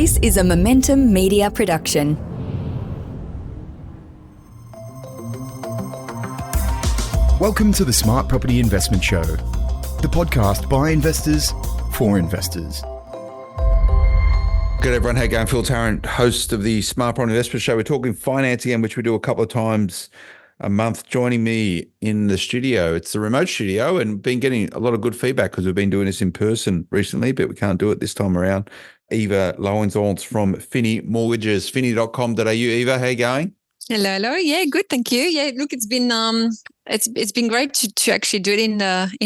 This is a Momentum Media production. Welcome to the Smart Property Investment Show, the podcast by investors for investors. Good everyone, how you going? Phil Tarrant, host of the Smart Property Investment Show. We're talking finance again, which we do a couple of times a month. Joining me in the studio, it's the remote studio, and been getting a lot of good feedback because we've been doing this in person recently, but we can't do it this time around. Eva Loisance from Finni Mortgages, finni.com.au. Eva, how you going? Hello. Yeah, good. Thank you. Yeah, look, it's been great to actually do it in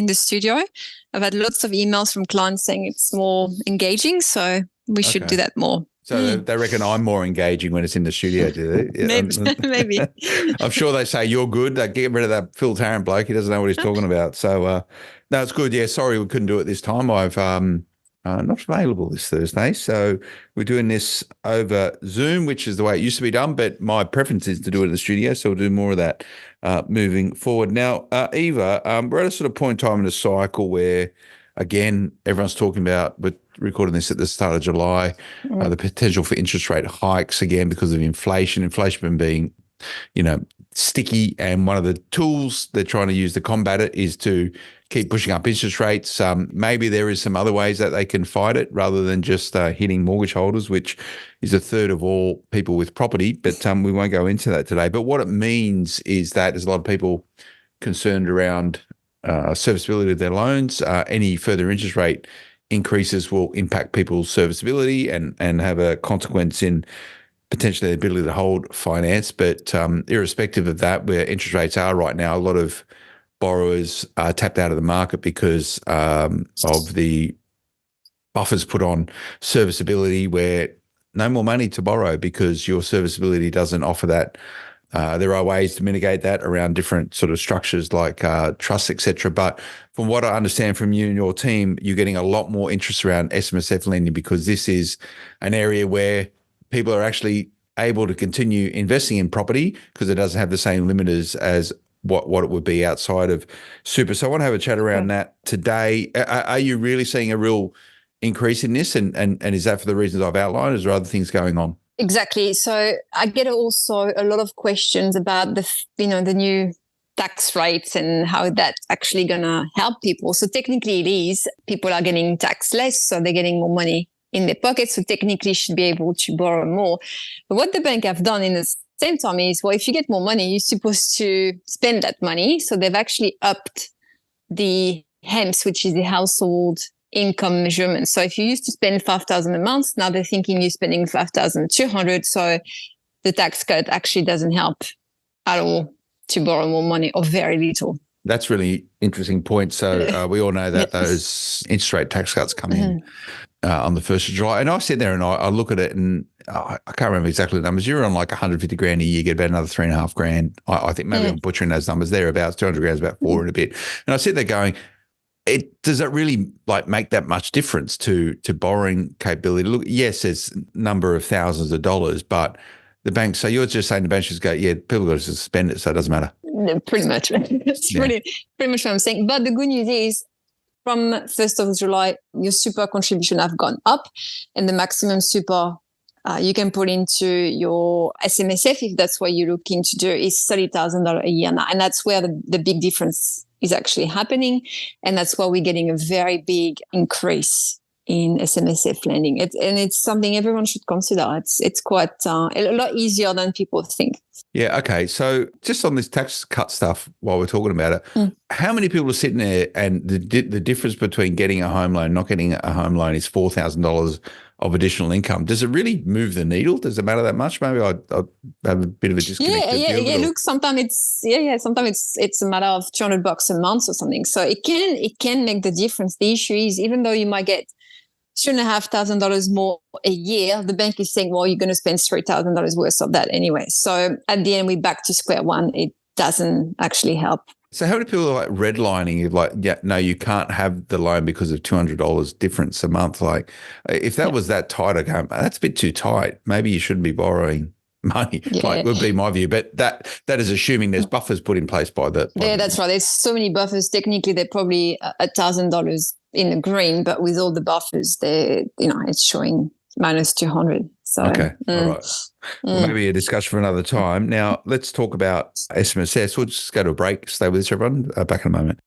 the studio. I've had lots of emails from clients saying it's more engaging, so we should do that more. So they reckon I'm more engaging when it's in the studio, do they? Yeah. Maybe. I'm sure they say you're good. They get rid of that Phil Tarrant bloke. He doesn't know what he's talking about. So no, it's good. Yeah, sorry we couldn't do it this time. I've not available this Thursday. So we're doing this over Zoom, which is the way it used to be done. But my preference is to do it in the studio. So we'll do more of that moving forward. Now, Eva, we're at a sort of point in time in the cycle where, again, everyone's talking about, we're recording this at the start of July, the potential for interest rate hikes again because of inflation. Inflation being, sticky, and one of the tools they're trying to use to combat it is to keep pushing up interest rates. Maybe there is some other ways that they can fight it rather than just hitting mortgage holders, which is a third of all people with property. But we won't go into that today. But what it means is that there's a lot of people concerned around serviceability of their loans. Any further interest rate increases will impact people's serviceability and have a consequence in potentially the ability to hold finance. But irrespective of that, where interest rates are right now, a lot of borrowers are tapped out of the market because of the buffers put on serviceability, where no more money to borrow because your serviceability doesn't offer that. There are ways to mitigate that around different sort of structures like trusts, etc. But from what I understand from you and your team, you're getting a lot more interest around SMSF lending because this is an area where people are actually able to continue investing in property because it doesn't have the same limiters as what it would be outside of super. So I want to have a chat around that today. Are you really seeing a real increase in this? And is that for the reasons I've outlined, or is there other things going on? Exactly. So I get also a lot of questions about the new tax rates and how that's actually going to help people. So technically it is. People are getting taxed less, so they're getting more money in their pocket. So technically should be able to borrow more. But what the bank have done in the same time is, well, if you get more money, you're supposed to spend that money. So they've actually upped the HEMS, which is the household income measurement. So if you used to spend $5,000 a month, now they're thinking you're spending $5,200. So the tax cut actually doesn't help at all to borrow more money, or very little. That's really interesting point. So we all know that those interest rate tax cuts come in on the 1st of July. And I sit there and I look at it, and I can't remember exactly the numbers. You're on like 150 grand a year, get about another 3.5 grand. I think maybe I'm butchering those numbers thereabouts. 200 grand is about 4 and a bit. And I sit there going, does it really make that much difference to borrowing capability? Look, yes, there's a number of thousands of dollars, but the banks, so you're just saying the banks just go, yeah, people got to suspend it, so it doesn't matter. No, pretty much. That's pretty much what I'm saying. But the good news is, from 1st of July, your super contribution have gone up, and the maximum super you can put into your SMSF, if that's what you're looking to do, is $30,000 a year now. And that's where the big difference is actually happening. And that's why we're getting a very big increase in SMSF lending. It's something everyone should consider. It's quite a lot easier than people think. Yeah, okay. So just on this tax cut stuff, while we're talking about it, how many people are sitting there and the difference between getting a home loan and not getting a home loan is $4,000 of additional income? Does it really move the needle? Does it matter that much? Maybe I have a bit of a disconnect. Yeah. Look, sometimes it's a matter of $200 a month or something. So it can make the difference. The issue is, even though you might get $2,500 more a year, the bank is saying, well, you're going to spend $3,000 worth of that anyway. So at the end, we're back to square one. It doesn't actually help. So how many people are redlining? Like, yeah, no, you can't have the loan because of $200 difference a month. Like, if that was that tight, I go, that's a bit too tight. Maybe you shouldn't be borrowing money. Would be my view. But that is assuming there's buffers put in place by the. Yeah, that's right. There's so many buffers. Technically, they're probably $1,000 in the green, but with all the buffers, it's showing minus 200. So, Okay. All right. Well, maybe a discussion for another time. Now, let's talk about SMSF. We'll just go to a break. Stay with us, everyone. Back in a moment.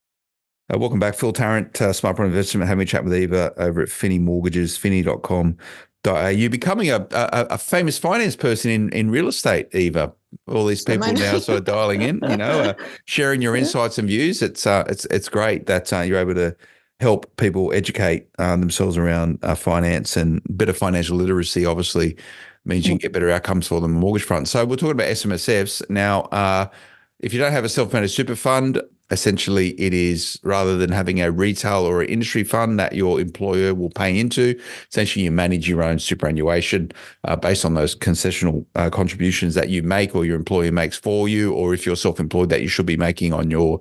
Welcome back. Phil Tarrant, Smart Property Investment, having a chat with Eva over at Finni Mortgages, finni.com.au. Becoming a famous finance person in real estate, Eva. All these people now sort of dialing in, sharing your insights and views. It's great that you're able to help people educate themselves around finance, and better financial literacy obviously means you can get better outcomes for them on the mortgage front. So we're talking about SMSFs. Now, if you don't have a self-managed super fund, essentially it is, rather than having a retail or an industry fund that your employer will pay into, essentially you manage your own superannuation based on those concessional contributions that you make or your employer makes for you, or if you're self-employed that you should be making on your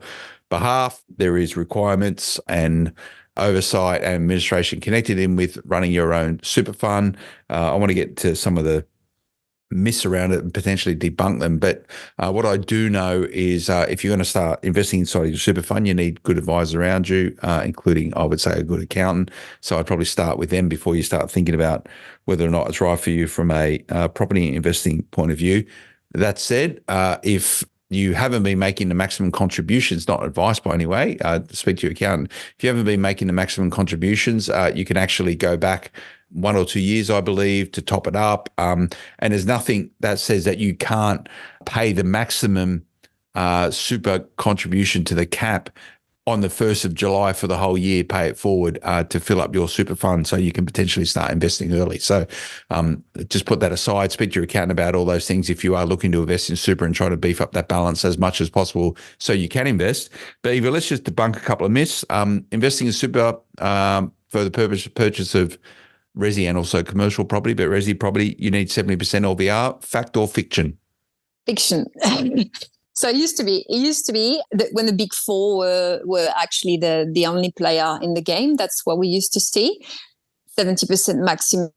behalf. There is requirements and oversight and administration connected in with running your own super fund. I want to get to some of the myths around it and potentially debunk them. But what I do know is if you're going to start investing inside your super fund, you need good advisors around you, including, I would say, a good accountant. So I'd probably start with them before you start thinking about whether or not it's right for you from a property investing point of view. That said, if you haven't been making the maximum contributions, not advice by any way, speak to your accountant. If you haven't been making the maximum contributions, you can actually go back 1 or 2 years, I believe, to top it up. And there's nothing that says that you can't pay the maximum super contribution to the cap on the 1st of July for the whole year, pay it forward to fill up your super fund so you can potentially start investing early. So just put that aside, speak to your accountant about all those things if you are looking to invest in super and try to beef up that balance as much as possible so you can invest. But Eva, let's just debunk a couple of myths. Investing in super for the purchase of resi and also commercial property, but resi property, you need 70% LVR, fact or fiction? Fiction. So it used to be that when the big four were actually the only player in the game. That's what we used to see, 70% maximum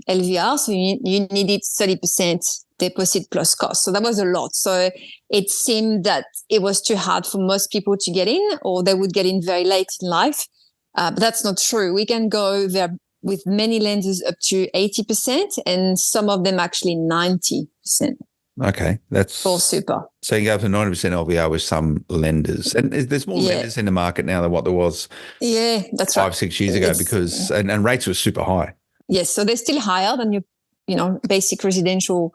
LVR. So you needed 30% deposit plus cost. So that was a lot. So it seemed that it was too hard for most people to get in, or they would get in very late in life. But that's not true. We can go there with many lenders up to 80%, and some of them actually 90%. Okay, that's for super. So you go up to 90% LVR with some lenders, and there's more lenders in the market now than what there was. Yeah, that's 5-6 years ago, because and rates were super high. Yes, so they're still higher than your basic residential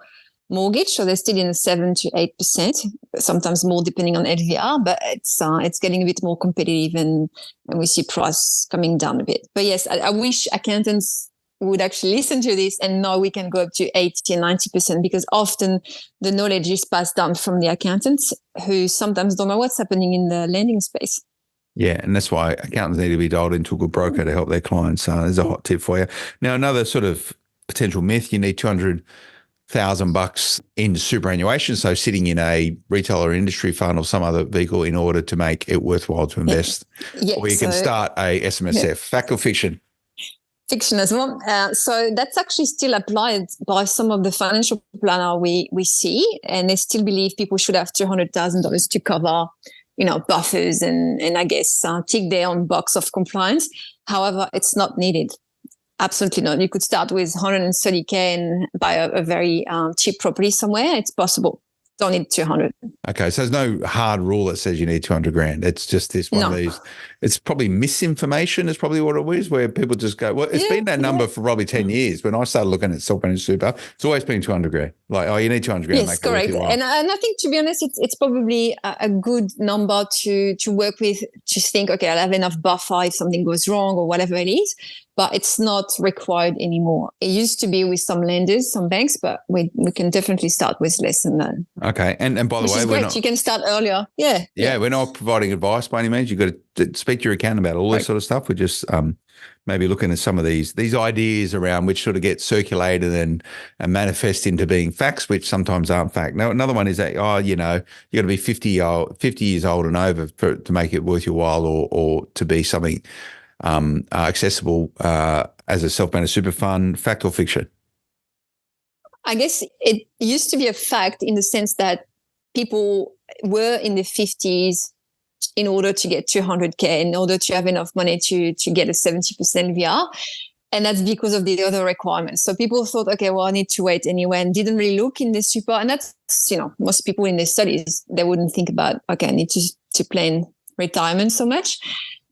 mortgage. So they're still in the 7 to 8%, sometimes more depending on LVR. But it's getting a bit more competitive, and we see price coming down a bit. But yes, I wish accountants would actually listen to this and know we can go up to 80 and 90%, because often the knowledge is passed down from the accountants, who sometimes don't know what's happening in the lending space. Yeah, and that's why accountants need to be dialed into a good broker to help their clients. There's a hot tip for you. Now, another sort of potential myth, you need $200,000 in superannuation, so sitting in a retail or industry fund or some other vehicle in order to make it worthwhile to invest. Yeah, or you can start a SMSF. Fact or fiction? Fiction as well. So that's actually still applied by some of the financial planner we see, and they still believe people should have $200,000 to cover, buffers and I guess tick their own box of compliance. However, it's not needed. Absolutely not. You could start with 130K and buy a very cheap property somewhere. It's possible. Don't need 200. Okay, so there's no hard rule that says you need 200 grand. It's just this one of these. It's probably misinformation is probably what it is, where people just go, well, it's been that number for probably 10 years. When I started looking at self-managed super, it's always been 200 grand. Like, you need 200 grand. Yes, correct. And I think, to be honest, it's probably a good number to work with, to think, okay, I'll have enough buffer if something goes wrong or whatever it is. But it's not required anymore. It used to be with some lenders, some banks, but we can definitely start with less than that. Okay. And by the way, we're not, you can start earlier. Yeah, we're not providing advice by any means. You've got to speak to your accountant about all this sort of stuff. We're just maybe looking at some of these ideas around which sort of get circulated and manifest into being facts, which sometimes aren't fact. Now, another one is that, you got to be 50 years old and over to make it worth your while, or to be something accessible as a self-managed super fund. Fact or fiction? I guess it used to be a fact, in the sense that people were in the 50s in order to get 200K, in order to have enough money to get a 70% VR. And that's because of the other requirements. So people thought, okay, well, I need to wait anyway, and didn't really look in this super. And that's, most people in their studies, they wouldn't think about, okay, I need to plan retirement so much.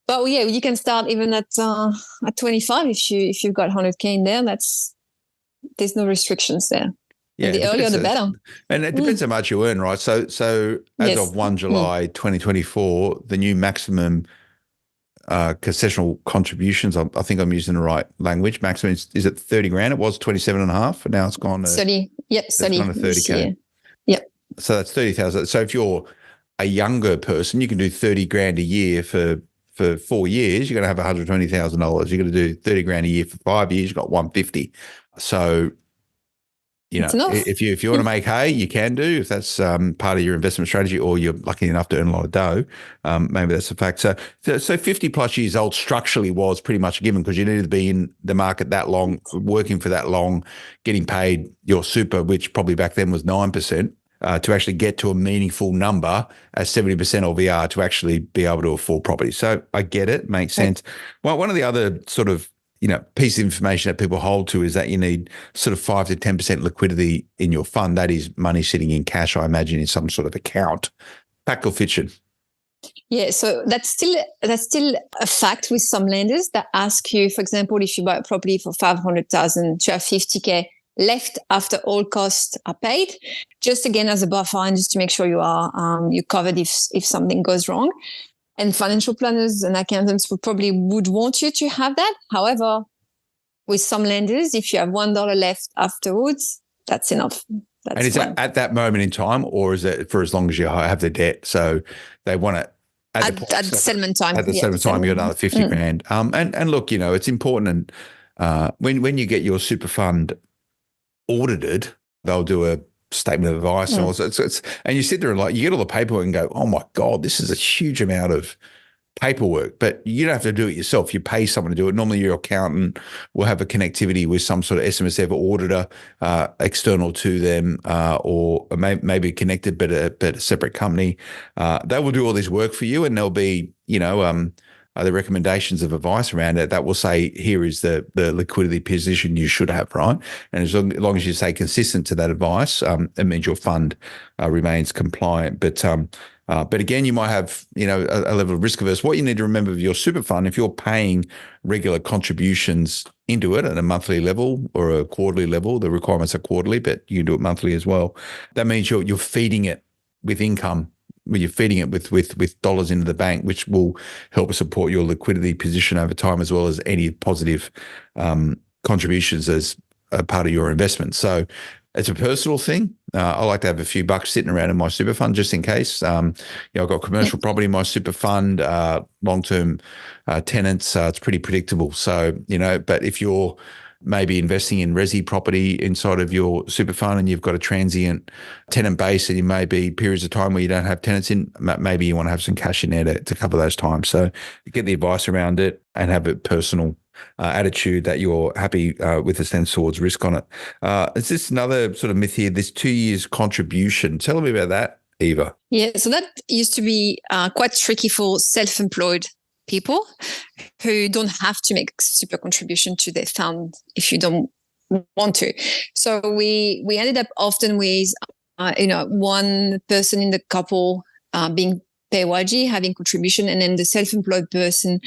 But yeah, you can start even at 25 if you've got 100K in there. There's no restrictions there. Yeah, and the earlier the better. And it depends how much you earn, right? So as of 1 July 2024, the new maximum concessional contributions, I think I'm using the right language. Maximum is it 30 grand? It was 27.5, and now it's gone to 30. Yep, 30. It's gone to 30K. Yep. So that's 30,000. So if you're a younger person, you can do 30 grand a year for 4 years. You're going to have $120,000. You're going to do 30 grand a year for 5 years. You've got 150. So, if you want to make hay, you can do, if that's part of your investment strategy, or you're lucky enough to earn a lot of dough. Maybe that's a fact. So 50 plus years old structurally was pretty much a given, because you needed to be in the market that long, working for that long, getting paid your super, which probably back then was 9%. To actually get to a meaningful number as 70% LVR to actually be able to afford property. So I get it, makes sense. Well, one of the other sort of, piece of information that people hold to is that you need sort of 5 to 10% liquidity in your fund. That is money sitting in cash, I imagine, in some sort of account. Fact or fiction? Yeah, so that's still a fact with some lenders that ask you, for example, if you buy a property for 500,000 to have 50K left after all costs are paid, just again as a buffer, and just to make sure you're covered if something goes wrong. And financial planners and accountants would want you to have that. However, with some lenders, if you have $1 left afterwards, that's enough. And is that at that moment in time, or is it for as long as you have the debt? So they want it at the settlement time. At the settlement time, you got another 50 grand. And look, it's important. And when you get your super fund audited, they'll do a statement of advice and all. So and you sit there and you get all the paperwork and go, oh my God, this is a huge amount of paperwork. But you don't have to do it yourself. You pay someone to do it. Normally your accountant will have a connectivity with some sort of SMSF auditor external to them, or maybe connected but a separate company. They will do all this work for you, and there'll be the recommendations of advice around it that will say, here is the liquidity position you should have, right? And as long as you stay consistent to that advice, it means your fund remains compliant. But again, you might have, a level of risk averse. What you need to remember with your super fund, if you're paying regular contributions into it at a monthly level or a quarterly level, the requirements are quarterly, but you can do it monthly as well. That means you're feeding it with income. Where you're feeding it with dollars into the bank, which will help support your liquidity position over time, as well as any positive contributions as a part of your investment. So it's a personal thing. I like to have a few bucks sitting around in my super fund just in case. I've got commercial property in my super fund, long-term tenants. It's pretty predictable. So, but if you're maybe investing in resi property inside of your super fund and you've got a transient tenant base, and you may be periods of time where you don't have tenants in, maybe you want to have some cash in there to cover those times. So get the advice around it and have a personal attitude that you're happy with the stance towards risk on it. Is this another sort of myth here, this 2 years contribution? Tell me about that, Eva. Yeah, so that used to be quite tricky for self-employed people who don't have to make super contribution to their fund if you don't want to. So we ended up often with one person in the couple being PAYG, having contribution, and then the self-employed person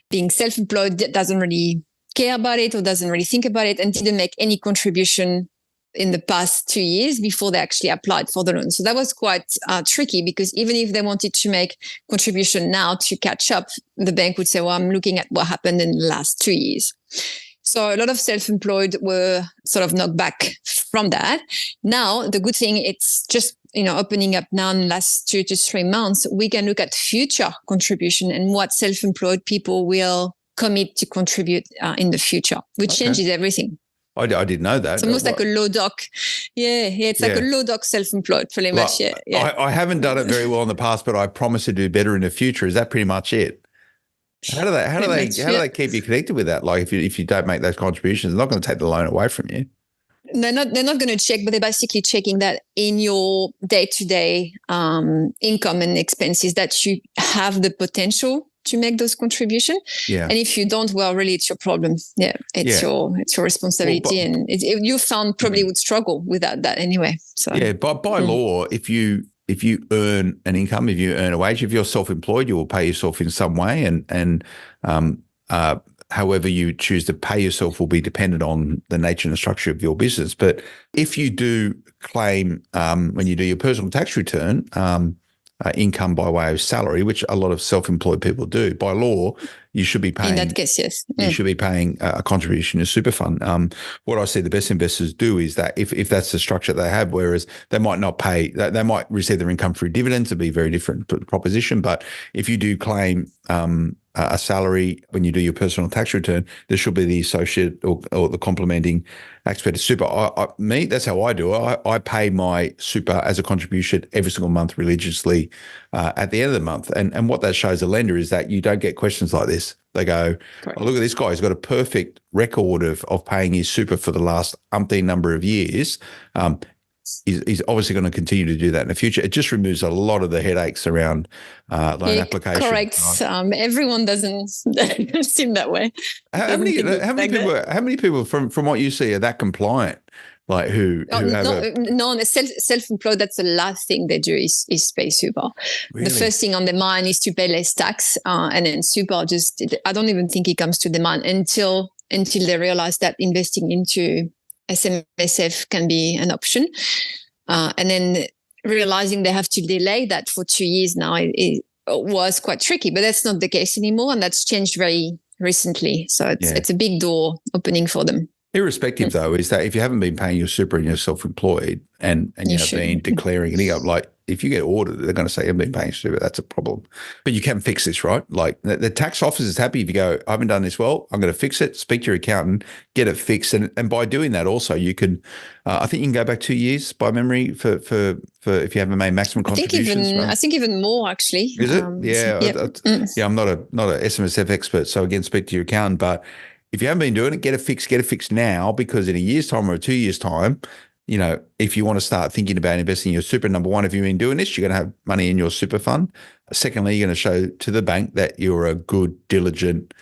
being self-employed doesn't really care about it or doesn't really think about it and didn't make any contribution in the past 2 years before they actually applied for the loan. So that was quite tricky, because even if they wanted to make contribution now to catch up, the bank would say, well, I'm looking at what happened in the last 2 years. So a lot of self-employed were sort of knocked back from that. Now, the good thing, it's just, opening up now in the last 2 to 3 months, we can look at future contribution and what self-employed people will commit to contribute in the future, which changes everything. I didn't know that. It's almost like a low doc. Yeah, it's like a low doc self-employed, pretty much. Yeah. I haven't done it very well in the past, but I promise to do better in the future. Is that pretty much it? How do they keep you connected with that? Like if you don't make those contributions, they're not going to take the loan away from you. They're not going to check, but they're basically checking that in your day-to-day income and expenses that you have the potential to make those contributions. Yeah. And if you don't, well, really, it's your problem. Yeah, it's your responsibility, Well, and you found probably would struggle without that anyway. So yeah, by law, if you earn an income, if you earn a wage, if you're self-employed, you will pay yourself in some way, and however you choose to pay yourself will be dependent on the nature and the structure of your business. But if you do claim when you do your personal tax return, income by way of salary, which a lot of self-employed people do, by law, you should be paying. In that case, yes. You should be paying a contribution to super fund. What I see the best investors do is that if that's the structure they have, whereas they might not pay, they might receive their income through dividends, it'd be a very different proposition. But if you do claim a salary when you do your personal tax return, there should be the associate or the complementing aspect of super. That's how I do it. I pay my super as a contribution every single month religiously at the end of the month. And what that shows the lender is that you don't get questions like this. They go, oh, look at this guy. He's got a perfect record of paying his super for the last umpteen number of years. He's obviously going to continue to do that in the future. It just removes a lot of the headaches around loan application. Correct. Everyone doesn't seem that way. How many people from what you see are that compliant? Like who have self-employed, that's the last thing they do is pay super. Really? The first thing on their mind is to pay less tax, and then super I don't even think it comes to the mind until they realize that investing into SMSF can be an option, and then realizing they have to delay that for 2 years now it was quite tricky, but that's not the case anymore, and that's changed very recently. So it's a big door opening for them. Irrespective, though, is that if you haven't been paying your super and you're self-employed and you have been declaring an income, like if you get audited, they're going to say you haven't been paying super. That's a problem. But you can fix this, right? Like the tax office is happy if you go, I haven't done this well, I'm going to fix it, speak to your accountant, get it fixed. And by doing that also, you can, I think you can go back 2 years by memory for if you haven't made maximum contributions. I think even more, actually. Is it? I'm not a SMSF expert, so again, speak to your accountant. But if you haven't been doing it, get it fixed now, because in a year's time or 2 years' time, if you want to start thinking about investing in your super, number one, if you've been doing this, you're going to have money in your super fund. Secondly, you're going to show to the bank that you're a good, diligent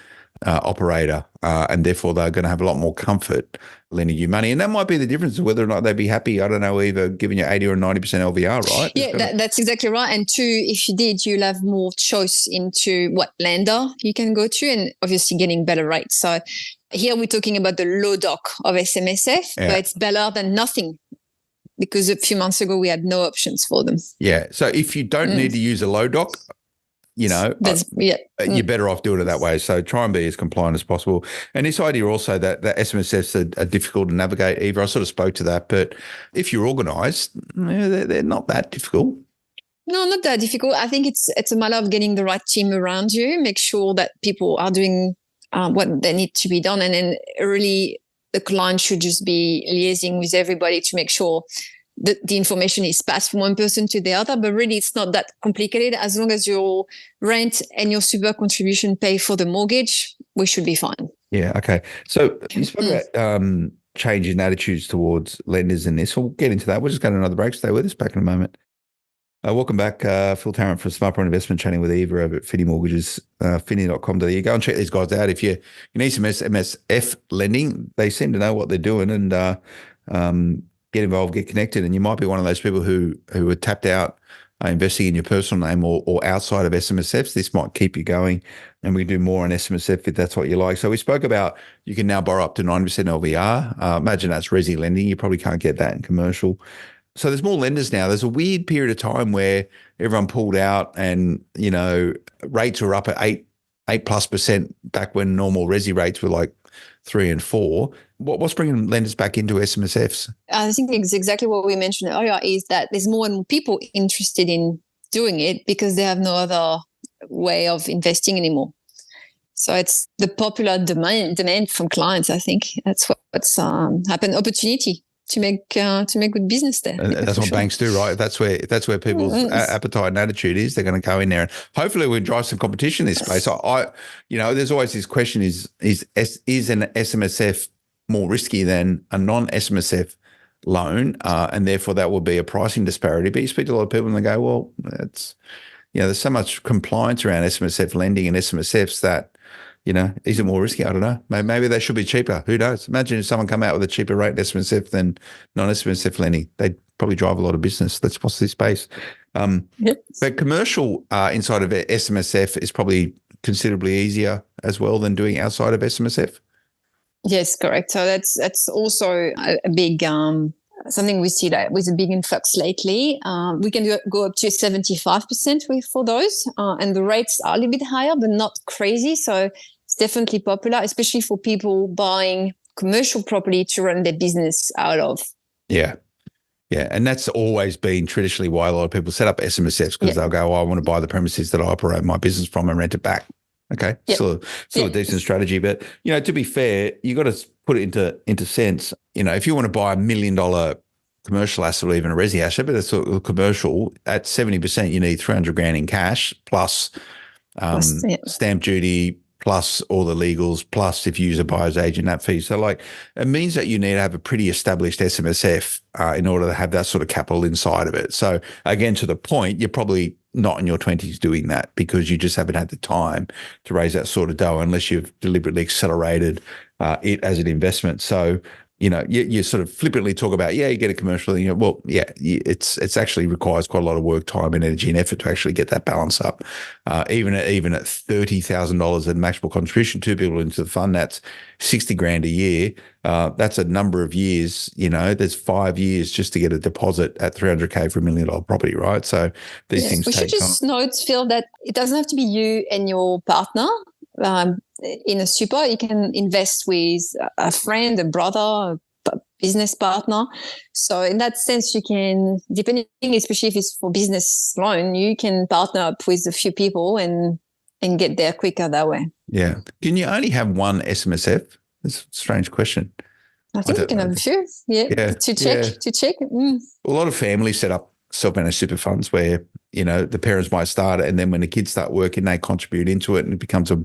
operator, and therefore they're going to have a lot more comfort lending you money. And that might be the difference of whether or not they'd be happy, I don't know, either giving you 80 or 90% LVR, right? Yeah, that's exactly right. And two, if you did, you'll have more choice into what lender you can go to, and obviously getting better rates. So here we're talking about the low doc of SMSF, but it's better than nothing, because a few months ago we had no options for them. Yeah. So if you don't need to use a low doc, you're better off doing it that way. So try and be as compliant as possible. And this idea also that SMSFs are difficult to navigate, Eva, I sort of spoke to that. But if you're organised, they're not that difficult. No, not that difficult. I think it's a matter of getting the right team around you, make sure that people are doing what they need to be done. And then really the client should just be liaising with everybody to make sure the information is passed from one person to the other, but really it's not that complicated. As long as your rent and your super contribution pay for the mortgage, we should be fine. Yeah, okay. So you spoke about change in attitudes towards lenders in this. We'll get into that. We'll just go to another break. Stay with us, back in a moment. Welcome back, Phil Tarrant from Smart Property Investment, chatting with Eva over at Finni Mortgages, finni.com.au. Go and check these guys out. If you need some SMSF lending, they seem to know what they're doing, and get involved, get connected. And you might be one of those people who are tapped out investing in your personal name or outside of SMSFs. This might keep you going, and we can do more on SMSF if that's what you like. So we spoke about you can now borrow up to 90% LVR. Imagine that's resi lending. You probably can't get that in commercial. So there's more lenders now. There's a weird period of time where everyone pulled out, and rates were up at 8+% back when normal resi rates were like 3 and 4. What's bringing lenders back into SMSFs? I think it's exactly what we mentioned earlier, is that there's more and more people interested in doing it because they have no other way of investing anymore. So it's the popular demand from clients. I think that's what's happened. Opportunity to make good business there. And that's what banks do, right? That's where people's appetite and attitude is. They're going to go in there, and hopefully we drive some competition in this space. There's always this question: is an SMSF more risky than a non-SMSF loan, and therefore that will be a pricing disparity? But you speak to a lot of people and they go, well, it's there's so much compliance around SMSF lending and SMSFs that, is it more risky? I don't know. Maybe they should be cheaper. Who knows? Imagine if someone come out with a cheaper rate SMSF than non-SMSF lending. They'd probably drive a lot of business. Let's watch this space. Yes. But commercial inside of SMSF is probably considerably easier as well than doing outside of SMSF. Yes, correct. So that's also a big something we see that with a big influx lately. We can go up to 75% for those, and the rates are a little bit higher, but not crazy. So it's definitely popular, especially for people buying commercial property to run their business out of. Yeah. Yeah, and that's always been traditionally why a lot of people set up SMSFs, because they'll go, I want to buy the premises that I operate my business from and rent it back. Okay, still a decent strategy. But, to be fair, you got to put it into sense. If you want to buy $1 million commercial asset or even a resi asset, but it's a commercial, at 70%, you need 300 grand in cash plus stamp duty, plus all the legals, plus if you use a buyer's agent, that fee. So it means that you need to have a pretty established SMSF in order to have that sort of capital inside of it. So again, to the point, you're probably not in your 20s doing that because you just haven't had the time to raise that sort of dough unless you've deliberately accelerated it as an investment. So, you sort of flippantly talk about, you get a commercial, it's actually requires quite a lot of work, time and energy and effort to actually get that balance up. Even at $30,000 in maximum contribution, two people into the fund, that's 60 grand a year. That's a number of years, there's 5 years just to get a deposit at $300K for $1 million property, right? So these things take time. We should just note, Phil, that it doesn't have to be you and your partner. In a super, you can invest with a friend, a brother, a business partner. So in that sense, you can, depending, especially if it's for business loan, you can partner up with a few people and get there quicker that way. Yeah. Can you only have one SMSF? That's a strange question. I think you can have a few. Yeah. To check. Mm. A lot of families set up self-managed super funds where, the parents might start it, and then when the kids start working, they contribute into it and it becomes a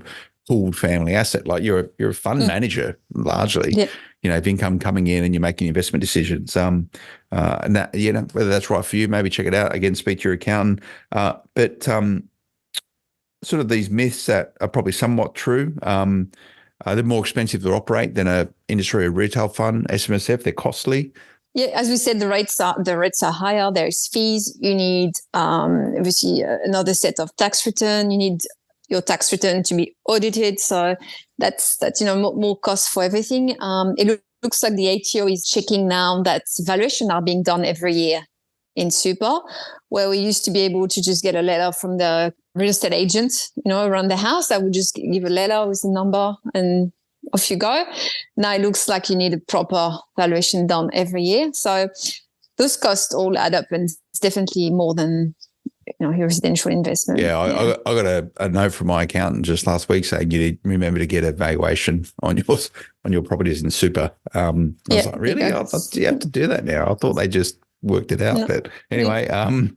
pooled family asset. Like you're a fund manager largely, if income coming in and you're making investment decisions. And that, whether that's right for you, maybe check it out. Again, speak to your accountant. But sort of these myths that are probably somewhat true. They're more expensive to operate than a industry or retail fund, SMSF. They're costly. Yeah, as we said, the rates are higher. There's fees. You need obviously another set of tax return. You need your tax return to be audited. So that's more cost for everything. It looks like the ATO is checking now that valuation are being done every year in super, where we used to be able to just get a letter from the real estate agent, around the house. I would just give a letter with a number and off you go. Now it looks like you need a proper valuation done every year. So those costs all add up, and it's definitely more than your residential investment. Yeah, I got a note from my accountant just last week saying you need to remember to get a valuation on your properties in super. I was like, really? Do you have to do that now? I thought they just worked it out. No. But anyway, and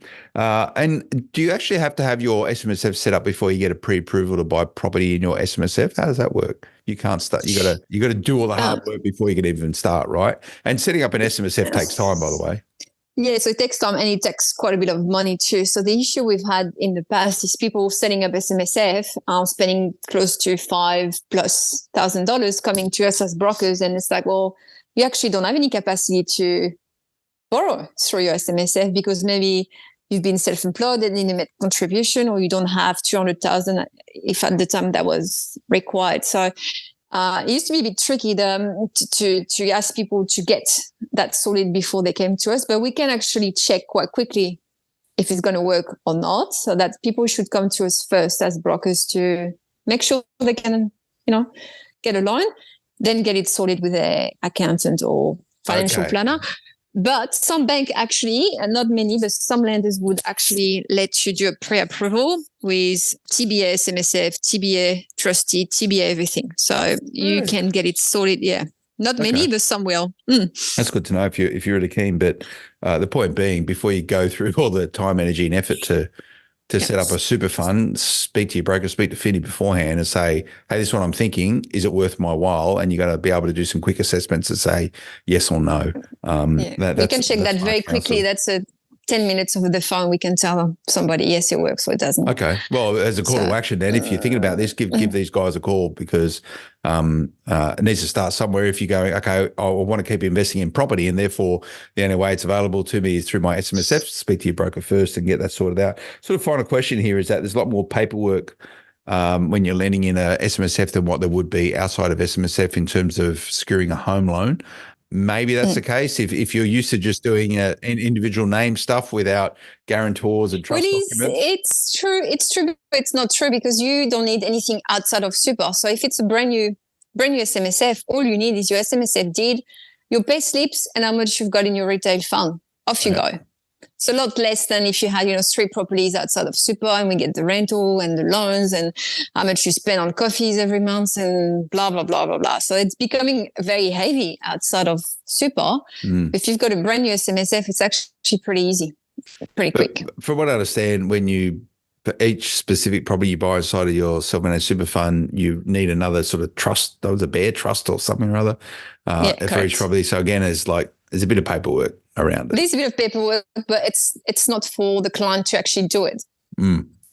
do you actually have to have your SMSF set up before you get a pre-approval to buy property in your SMSF? How does that work? You can't start. You got to do all the hard work before you can even start, right? And setting up an SMSF takes time, by the way. Yeah, so it takes time and it takes quite a bit of money too. So the issue we've had in the past is people setting up SMSF spending close to $5,000+ coming to us as brokers, and it's like, well, you actually don't have any capacity to borrow through your SMSF because maybe you've been self-employed and in a net contribution, or you don't have 200,000 if at the time that was required. So it used to be a bit tricky to ask people to get that sorted before they came to us, but we can actually check quite quickly if it's going to work or not. So that people should come to us first as brokers to make sure they can, get a loan, then get it sorted with an accountant or financial planner. But some bank actually, and not many, but some lenders would actually let you do a pre-approval with TBA, SMSF, TBA trustee, TBA everything. So you can get it sorted. Yeah. Not many, but some will. That's good to know if you're really keen. But the point being, before you go through all the time, energy and effort to set up a super fund, speak to your broker, speak to Finni beforehand and say, hey, this is what I'm thinking. Is it worth my while? And you got to be able to do some quick assessments to say yes or no. We can check that very quickly. That's a 10 minutes over the phone, we can tell somebody, yes, it works or it doesn't. Okay. Well, as a call to action, then, if you're thinking about this, give these guys a call, because it needs to start somewhere. If you're going, okay, I want to keep investing in property, and therefore the only way it's available to me is through my SMSF, speak to your broker first and get that sorted out. Sort of final question here is that there's a lot more paperwork when you're lending in a SMSF than what there would be outside of SMSF in terms of securing a home loan. Maybe that's the case if you're used to just doing individual name stuff without guarantors and trust documents. It's true. It's true, but it's not true, because you don't need anything outside of super. So if it's a brand new SMSF, all you need is your SMSF deed, your pay slips, and how much you've got in your retail fund. Off you go. It's a lot less than if you had, 3 properties outside of super, and we get the rental and the loans and how much you spend on coffees every month and blah, blah, blah, blah, blah. So it's becoming very heavy outside of super. If you've got a brand new SMSF, it's actually pretty easy, pretty quick. From what I understand, for each specific property you buy inside of your self-managed super fund, you need another sort of trust. That was a bear trust or something or other for each property. So again, there's a bit of paperwork around it. There's a bit of paperwork, but it's not for the client to actually do it.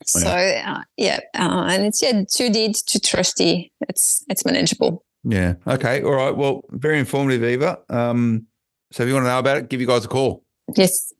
So and it's 2 deeds, 2 trustee. It's manageable. Yeah. Okay. All right. Well, very informative, Eva. So if you want to know about it, give you guys a call. Yes.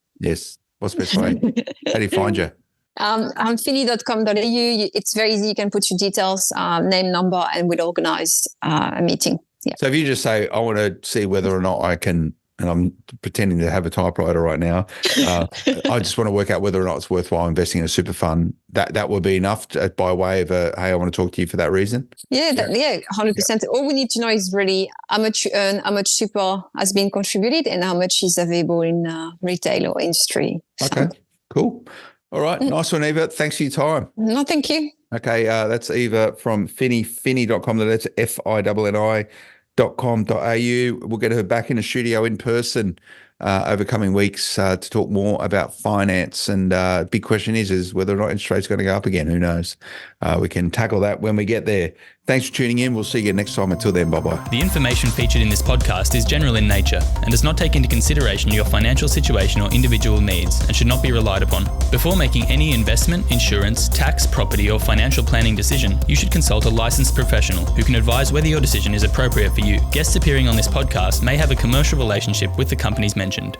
What's the best way? How do you find you? I'm finni.com.au. It's very easy. You can put your details, name, number, and we'll organize a meeting. Yeah. So if you just say, I want to see whether or not I can, and I'm pretending to have a typewriter right now, I just want to work out whether or not it's worthwhile investing in a super fund, that would be enough by way of hey, I want to talk to you for that reason? Yeah, 100%. All we need to know is really how much you earn, how much super has been contributed, and how much is available in retail or industry fund. Okay, cool. All right, nice one, Eva. Thanks for your time. No, thank you. Okay, that's Eva from finni.com. That's finni.com.au. We'll get her back in the studio in person over coming weeks to talk more about finance. And big question is whether or not interest rates are going to go up again. Who knows? We can tackle that when we get there. Thanks for tuning in. We'll see you again next time. Until then, bye-bye. The information featured in this podcast is general in nature and does not take into consideration your financial situation or individual needs and should not be relied upon. Before making any investment, insurance, tax, property, or financial planning decision, you should consult a licensed professional who can advise whether your decision is appropriate for you. Guests appearing on this podcast may have a commercial relationship with the companies mentioned.